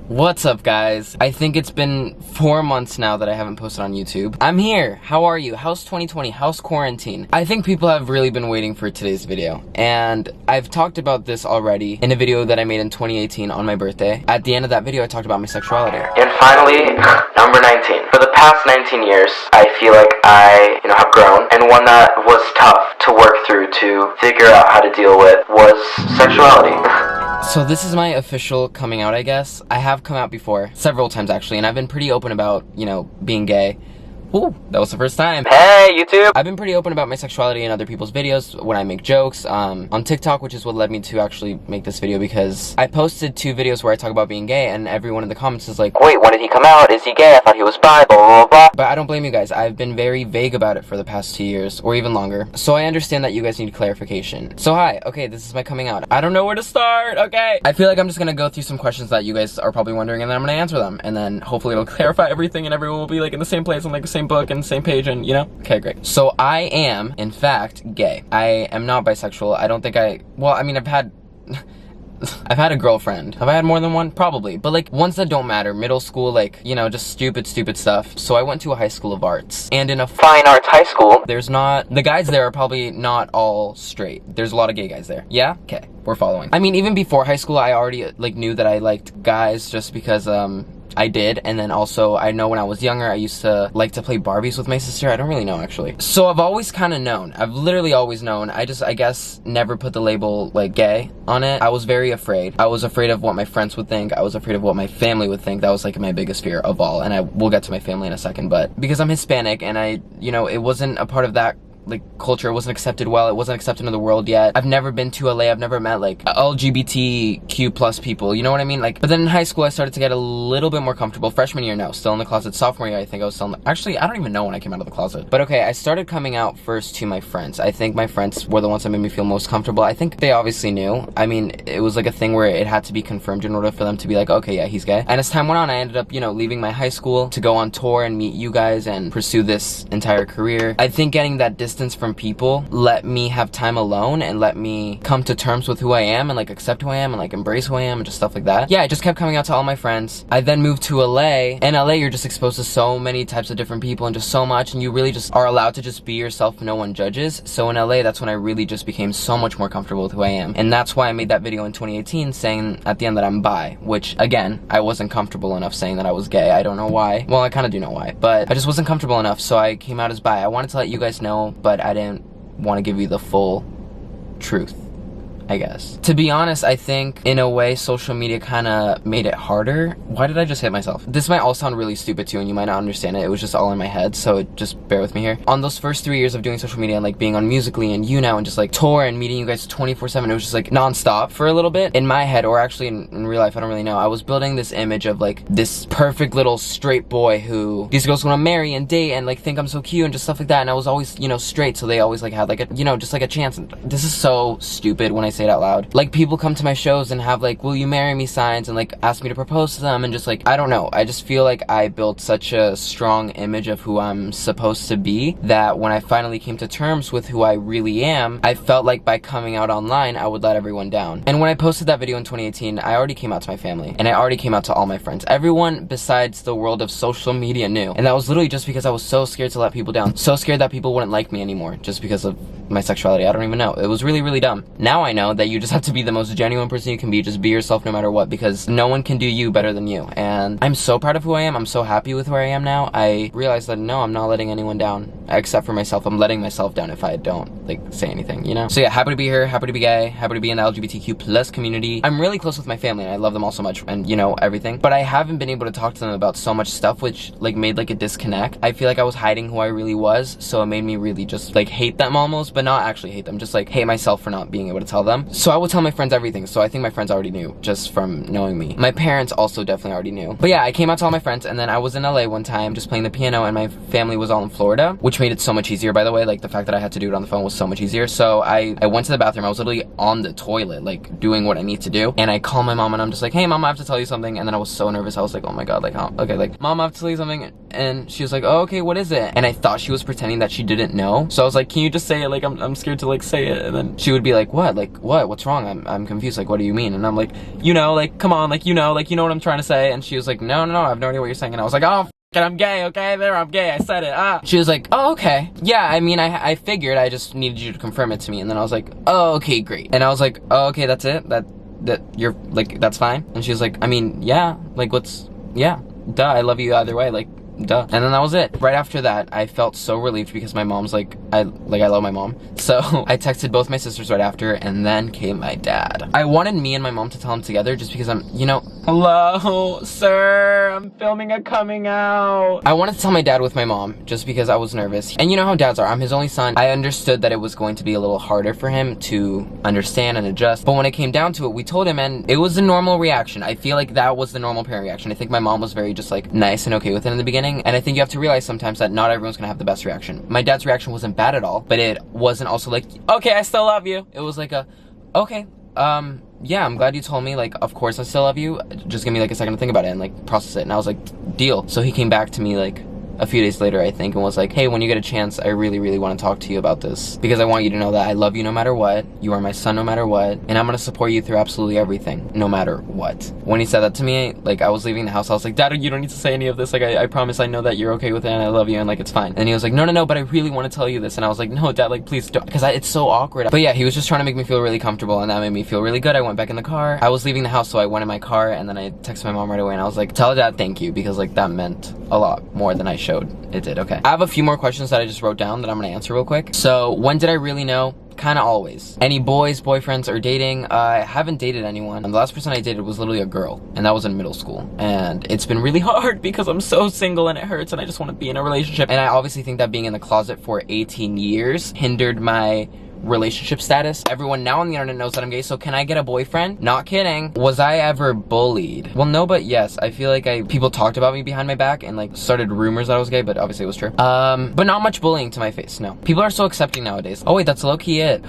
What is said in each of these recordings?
What's up, guys? I think it's been 4 months now that I haven't posted on YouTube. I'm here. How are you? How's 2020? How's quarantine? I think people have really been waiting for today's video, and I've talked about this already in a video that I made in 2018 on my birthday. At the end of that video, I talked about my sexuality. And finally, number 19. For the past 19 years, I feel like I, have grown, and one that was tough to work through to figure out how to deal with was sexuality. So this is my official coming out, I guess. I have come out before, several times actually, and I've been pretty open about, being gay. Ooh, that was the first time. Hey, YouTube! I've been pretty open about my sexuality in other people's videos when I make jokes, on TikTok, which is what led me to actually make this video, because I posted 2 videos where I talk about being gay, and everyone in the comments is like, wait, when did he come out? Is he gay? I thought he was bi, blah, blah, blah. But I don't blame you guys. I've been very vague about it for the past 2 years, or even longer. So I understand that you guys need clarification. So hi, okay, this is my coming out. I don't know where to start, okay? I feel like I'm just gonna go through some questions that you guys are probably wondering, and then I'm gonna answer them. And then hopefully it'll clarify everything, and everyone will be like in the same place, and like the same book, and the same page, and Okay, great. So I am, in fact, gay. I am not bisexual. I don't think I've had a girlfriend. Have I had more than one? Probably. But like ones that don't matter. Middle school, just stupid stuff. So I went to a high school of arts. And in a fine arts high school, the guys there are probably not all straight. There's a lot of gay guys there. Yeah? Okay. We're following. I mean, even before high school, I already knew that I liked guys just because, I did, and then also I know when I was younger I used to like to play Barbies with my sister. I don't really know actually. So I've always kind of known. I've literally always known. I guess never put the label like gay on it. I was very afraid. I was afraid of what my friends would think. I was afraid of what my family would think. That was like my biggest fear of all, and we'll get to my family in a second. But because I'm Hispanic and it wasn't a part of that culture, wasn't accepted well, it wasn't accepted in the world yet. I've never been to LA, I've never met LGBTQ plus people, you know what I mean? But then in high school I started to get a little bit more comfortable. Freshman year, no, still in the closet. Sophomore year, I think I was still actually, I don't even know when I came out of the closet. But okay, I started coming out first to my friends. I think my friends were the ones that made me feel most comfortable. I think they obviously knew. I mean, it was like a thing where it had to be confirmed in order for them to be like, okay, yeah, he's gay. And as time went on, I ended up, leaving my high school to go on tour and meet you guys and pursue this entire career. I think getting that distance from people let me have time alone and let me come to terms with who I am and accept who I am and embrace who I am and just stuff like that. Yeah, I just kept coming out to all my friends. I then moved to LA. In LA, you're just exposed to so many types of different people and just so much, and you really just are allowed to just be yourself. No one judges. So in LA, that's when I really just became so much more comfortable with who I am. And that's why I made that video in 2018 saying at the end that I'm bi, which again, I wasn't comfortable enough saying that I was gay. I don't know why. Well, I kind of do know why, but I just wasn't comfortable enough, so I came out as bi. I wanted to let you guys know, but I didn't want to give you the full truth, I guess. To be honest, I think in a way social media kind of made it harder. Why did I just hit myself? This might all sound really stupid too, and you might not understand it. It was just all in my head, so just bear with me here. On those first 3 years of doing social media and being on Musical.ly and YouNow and just tour and meeting you guys 24/7, it was just non-stop for a little bit. In my head, or actually in real life, I don't really know, I was building this image of this perfect little straight boy who these girls want to marry and date and think I'm so cute and just stuff like that. And I was always, straight, so they always had just a chance. And this is so stupid when I say it out loud. People come to my shows and have will you marry me signs and ask me to propose to them, and just I don't know, I just feel I built such a strong image of who I'm supposed to be that when I finally came to terms with who I really am, I felt by coming out online I would let everyone down. And when I posted that video in 2018, I already came out to my family and I already came out to all my friends. Everyone besides the world of social media knew, and that was literally just because I was so scared to let people down, so scared that people wouldn't like me anymore just because of my sexuality. I don't even know. It was really, really dumb. Now I know that you just have to be the most genuine person you can be. Just be yourself no matter what, because no one can do you better than you. And I'm so proud of who I am. I'm so happy with where I am now. I realized that no, I'm not letting anyone down except for myself. I'm letting myself down if I don't say anything, So yeah, happy to be here, happy to be gay, happy to be in the LGBTQ plus community. I'm really close with my family and I love them all so much, and everything. But I haven't been able to talk to them about so much stuff, which made a disconnect. I feel I was hiding who I really was, so it made me really just hate them almost, but not actually hate them, just hate myself for not being able to tell them. So I would tell my friends everything, so I think my friends already knew just from knowing me. My parents also definitely already knew. But yeah, I came out to all my friends, and then I was in LA one time just playing the piano, and my family was all in Florida, which made it so much easier, by the way. The fact that I had to do it on the phone was so much easier. So I went to the bathroom. I was literally on the toilet doing what I need to do, and I call my mom and I'm just hey mom, I have to tell you something. And then I was so nervous. I was oh my god, okay, mom, I have to tell you something. And she was oh, okay, what is it? And I thought she was pretending that she didn't know, so I was can you just say it? I'm scared to say it. And then she would be what what's wrong? I'm confused. Like, what do you mean? And I'm like, you know, like, come on, like, you know what I'm trying to say. And she was like, no, I have no idea what you're saying. And I was like, oh, I'm gay, okay? There, I'm gay, I said it, She was like, oh, okay. Yeah, I mean, I figured, I just needed you to confirm it to me. And then I was like, oh, okay, great. And I was like, oh, okay, that's it? That you're, like, that's fine? And she was like, I mean, yeah, like, yeah, duh, I love you either way, like, duh. And then that was it. Right after that, I felt so relieved because my mom's like, I love my mom. So I texted both my sisters right after, and then came my dad. I wanted me and my mom to tell him together just because I'm, you know, hello, sir, I'm filming a coming out. I wanted to tell my dad with my mom just because I was nervous. And you know how dads are. I'm his only son. I understood that it was going to be a little harder for him to understand and adjust. But when it came down to it, we told him, and it was a normal reaction. I feel like that was the normal parent reaction. I think my mom was very just like nice and okay with it in the beginning. And I think you have to realize sometimes that not everyone's gonna have the best reaction. My dad's reaction wasn't bad at all, but it wasn't also like, okay, I still love you. It was like okay, yeah, I'm glad you told me, like, of course I still love you. Just give me like a second to think about it and like process it. And I was like, deal. So he came back to me like a few days later, I think, and was like, hey, when you get a chance, I really want to talk to you about this because I want you to know that I love you no matter what. You are my son no matter what, and I'm gonna support you through absolutely everything, no matter what. When he said that to me, like, I was leaving the house, I was like, Dad, you don't need to say any of this. Like, I promise I know that you're okay with it and I love you and like it's fine. And he was like, no, but I really want to tell you this. And I was like, no, Dad, like, please don't, because it's so awkward. But yeah, he was just trying to make me feel really comfortable, and that made me feel really good. I went back in the car. I was leaving the house, so I went in my car, and then I texted my mom right away, and I was like, tell Dad thank you, because like that meant a lot more than I showed it did. Okay, I have a few more questions that I just wrote down that I'm gonna answer real quick. So, when did I really know? Kind of always. Any boys, boyfriends, or dating? I haven't dated anyone. And the last person I dated was literally a girl, and that was in middle school. And it's been really hard because I'm so single and it hurts and I just want to be in a relationship. And I obviously think that being in the closet for 18 years hindered my relationship status. Everyone now on the internet knows that I'm gay, so can I get a boyfriend? Not kidding. Was I ever bullied? Well, no, but yes. I feel like people talked about me behind my back and like started rumors that I was gay, but obviously it was true. But not much bullying to my face, no. People are so accepting nowadays. Oh wait, that's low-key it.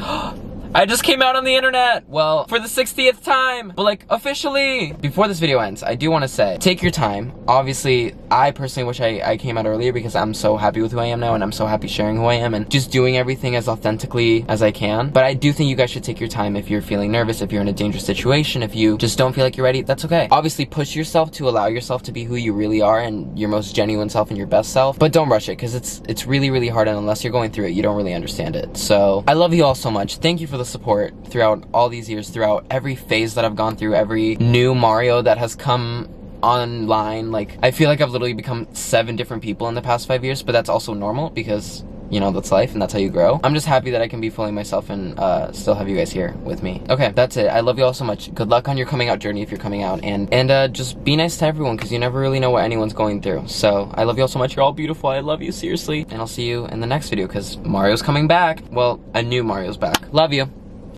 I just came out on the internet! Well, for the 60th time! But like, officially! Before this video ends, I do want to say, take your time. Obviously, I personally wish I came out earlier because I'm so happy with who I am now and I'm so happy sharing who I am and just doing everything as authentically as I can. But I do think you guys should take your time if you're feeling nervous, if you're in a dangerous situation, if you just don't feel like you're ready, that's okay. Obviously, push yourself to allow yourself to be who you really are and your most genuine self and your best self. But don't rush it because it's really hard, and unless you're going through it, you don't really understand it. So, I love you all so much. Thank you for the support throughout all these years, throughout every phase that I've gone through, every new Mario that has come online. Like, I feel like I've literally become 7 different people in the past 5 years, but that's also normal because, you know, that's life and that's how you grow. I'm just happy that I can be fully myself and still have you guys here with me. Okay, that's it. I love you all so much. Good luck on your coming out journey if you're coming out, and just be nice to everyone because you never really know what anyone's going through. So I love you all so much. You're all beautiful. I love you, seriously. And I'll see you in the next video because Mario's coming back. Well, a new Mario's back. Love you.